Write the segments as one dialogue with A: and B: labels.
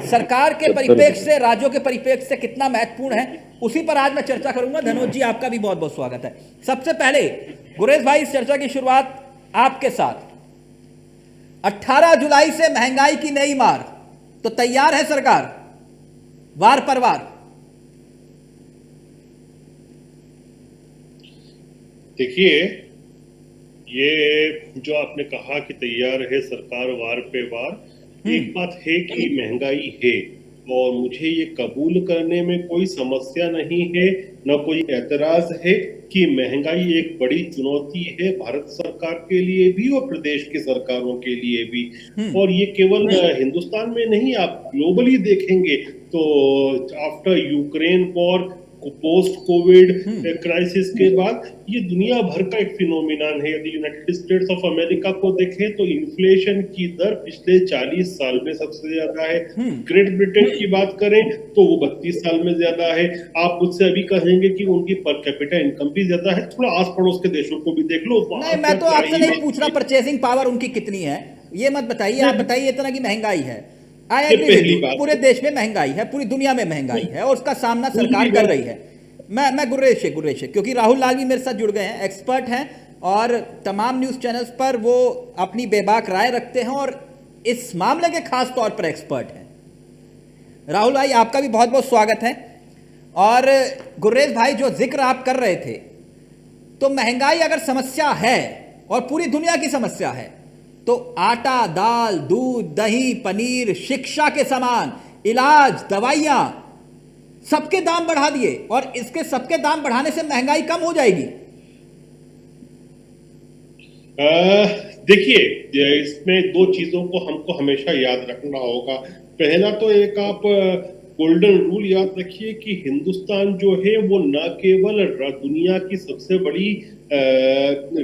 A: सरकार के परिप्रेक्ष्य से, राज्यों के परिप्रेक्ष्य से कितना महत्वपूर्ण है, उसी पर आज मैं चर्चा करूंगा। धनोज जी, आपका भी बहुत बहुत स्वागत है। सबसे पहले गुरेज भाई, इस चर्चा की शुरुआत आपके साथ। 18 जुलाई से महंगाई की नई मार, तो तैयार है सरकार वार पर वार?
B: देखिए, ये जो आपने कहा कि तैयार है सरकार वार पे वार, एक बात है कि महंगाई है और मुझे ये कबूल करने में कोई समस्या नहीं है, न कोई एतराज है कि महंगाई एक बड़ी चुनौती है भारत सरकार के लिए भी और प्रदेश की सरकारों के लिए भी। और ये केवल हिंदुस्तान में नहीं, आप ग्लोबली देखेंगे तो after Ukraine war, post Covid crisis के बाद ये दुनिया भर का एक फिनोमिनन है। यदि यूनाइटेड स्टेट्स ऑफ अमेरिका को देखें तो इन्फ्लेशन की दर पिछले 40 साल में सबसे ज्यादा है। ग्रेट ब्रिटेन की बात करें तो वो 32 साल में ज्यादा है। आप मुझसे अभी कहेंगे कि उनकी पर कैपिटा इनकम भी ज्यादा है, थोड़ा आस पड़ोस के देशों को भी देख लो।
A: नहीं, मैं तो आपसे नहीं पूछ रहा परचेसिंग पावर उनकी कितनी है, ये मत बताइए। आप बताइए इतना की महंगाई है, आई एग्री, पूरे देश में महंगाई है, पूरी दुनिया में महंगाई है और उसका सामना सरकार कर रही है। मैं गुर्रेश है, क्योंकि राहुल लाल भी मेरे साथ जुड़ गए हैं, एक्सपर्ट हैं और तमाम न्यूज चैनल्स पर वो अपनी बेबाक राय रखते हैं और इस मामले के खास तौर पर एक्सपर्ट हैं। राहुल भाई, आपका भी बहुत बहुत स्वागत है। और गुर्रेश भाई, जो जिक्र आप कर रहे थे, तो महंगाई अगर समस्या है और पूरी दुनिया की समस्या है, तो आटा, दाल, दूध, दही, पनीर, शिक्षा के सामान, इलाज, दवाइयां, सबके दाम बढ़ा दिए और इसके सबके दाम बढ़ाने से महंगाई कम हो जाएगी?
B: देखिए, इसमें दो चीजों को हमको हमेशा याद रखना होगा। पहला तो एक आप गोल्डन रूल याद रखिए कि हिंदुस्तान जो है वो न केवल दुनिया की सबसे बड़ी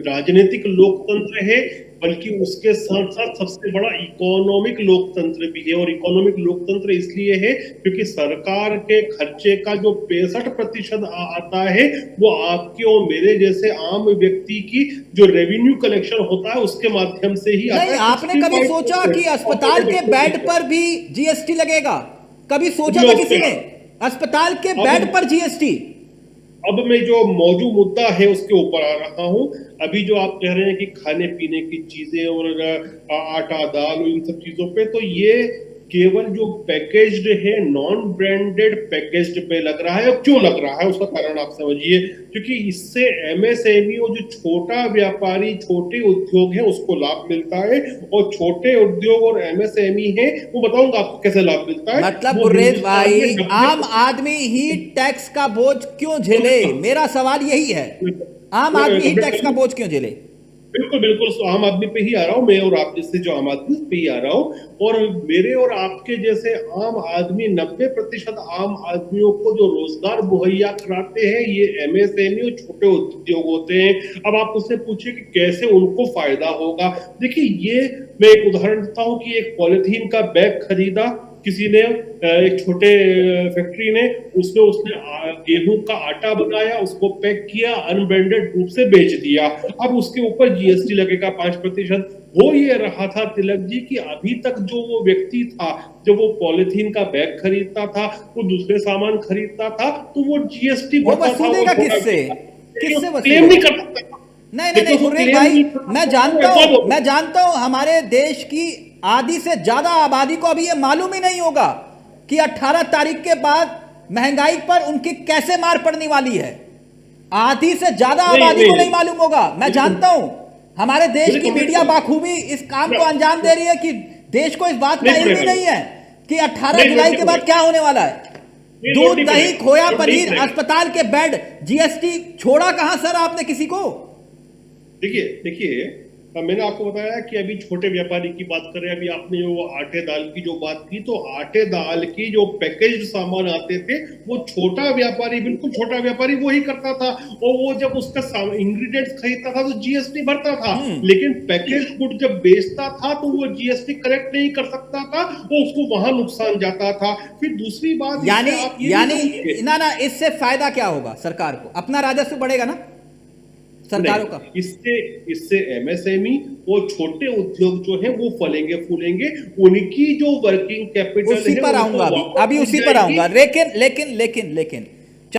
B: राजनीतिक लोकतंत्र है, बल्कि उसके साथ साथ सबसे बड़ा इकोनॉमिक लोकतंत्र भी है। और इकोनॉमिक लोकतंत्र इसलिए है क्योंकि सरकार के खर्चे का जो 65% आता है वो आपके और मेरे जैसे आम व्यक्ति की जो रेवेन्यू कलेक्शन होता है उसके माध्यम से ही आता है।
A: आपने कभी सोचा कि अस्पताल के बेड पर भी जीएसटी लगेगा? कभी सोचा था किसी ने अस्पताल के बेड पर जीएसटी?
B: अब मैं जो मौजूद मुद्दा है उसके ऊपर आ रहा हूं। अभी जो आप कह रहे हैं कि खाने पीने की चीजें और आटा, दाल, इन सब चीजों पे, तो ये केवल जो पैकेज्ड है, नॉन ब्रांडेड पैकेज्ड पे लग रहा है। क्यों लग रहा है उसका कारण आप समझिए, क्योंकि इससे एमएसएमई और जो छोटा व्यापारी, छोटे उद्योग है, उसको लाभ मिलता है। और छोटे उद्योग और एमएसएमई है, वो बताऊंगा आपको कैसे लाभ मिलता है।
A: मतलब गुर्रेश भाई, आम आदमी ही टैक्स का बोझ क्यों झेले? मेरा सवाल यही है, आम आदमी ही टैक्स का बोझ क्यों झेले?
B: बिल्कुल बिल्कुल, आम आदमी पे ही आ रहा हूं मैं, और आप जैसे जो आम आदमी पे ही आ रहा हूं। और मेरे और आपके जैसे आम आदमी, 90% आम आदमियों को जो रोजगार मुहैया कराते हैं ये एमएसएमई और छोटे उद्योग होते हैं। अब आप उससे पूछिए कि कैसे उनको फायदा होगा। देखिए, ये मैं एक उदाहरण देता हूं कि एक पॉलिथीन का बैग खरीदा किसी ने, एक छोटे फैक्ट्री ने, उसने गेहूं का आटा बनाया, उसको पैक किया, अनब्रांडेड रूप से बेच दिया। अब उसके ऊपर जीएसटी लगेगा 5%। हो ये रहा था तिलक जी कि अभी तक जो वो व्यक्ति था, जब वो पॉलिथीन का बैग खरीदता था, वो दूसरे सामान खरीदता था, तो वो जीएसटी भरता था।
A: किससे
B: क्लेम नहीं कर सकता।
A: नहीं गुर्रेश भाई, मैं जानता हूं हमारे देश की आधी से ज्यादा आबादी को अभी ये मालूम ही नहीं होगा कि 18 तारीख के बाद महंगाई पर उनकी कैसे मार पड़ने वाली है। आधी से ज्यादा आबादी को नहीं मालूम होगा। मैं जानता हूं हमारे देश की मीडिया बाखूबी इस काम को अंजाम दे रही है कि देश को इस बात का इल्म ही नहीं है कि 18 जुलाई के बाद क्या होने वाला है। दूध, दही, खोया, पनीर, अस्पताल के बेड, जीएसटी छोड़ा कहां सर आपने किसी को?
B: देखिए, मैंने आपको बताया कि अभी छोटे व्यापारी की बात करें, अभी आपने वो आटे दाल की जो बात की, तो आटे दाल की जो पैकेज्ड सामान आते थे वो छोटा व्यापारी, बिल्कुल छोटा व्यापारी वो ही करता था। और वो जब उसका इंग्रेडिएंट्स खरीदता था तो जीएसटी भरता था, लेकिन पैकेज्ड गुड जब बेचता था तो वो जीएसटी कलेक्ट नहीं कर सकता था, वो उसको वहां नुकसान जाता था। फिर दूसरी बात,
A: यानी ना इससे फायदा क्या होगा सरकार को? अपना राजस्व बढ़ेगा ना, सरकारों का।
B: इससे इससे एमएसएमई और छोटे उद्योग जो हैं वो फलेंगे फूलेंगे, उनकी जो वर्किंग कैपिटल
A: उसी
B: है
A: पर
B: उनको
A: आऊंगा,
B: वापस
A: अभी
B: मिल
A: उसी पर
B: जाएगी।
A: आऊंगा, लेकिन लेकिन लेकिन लेकिन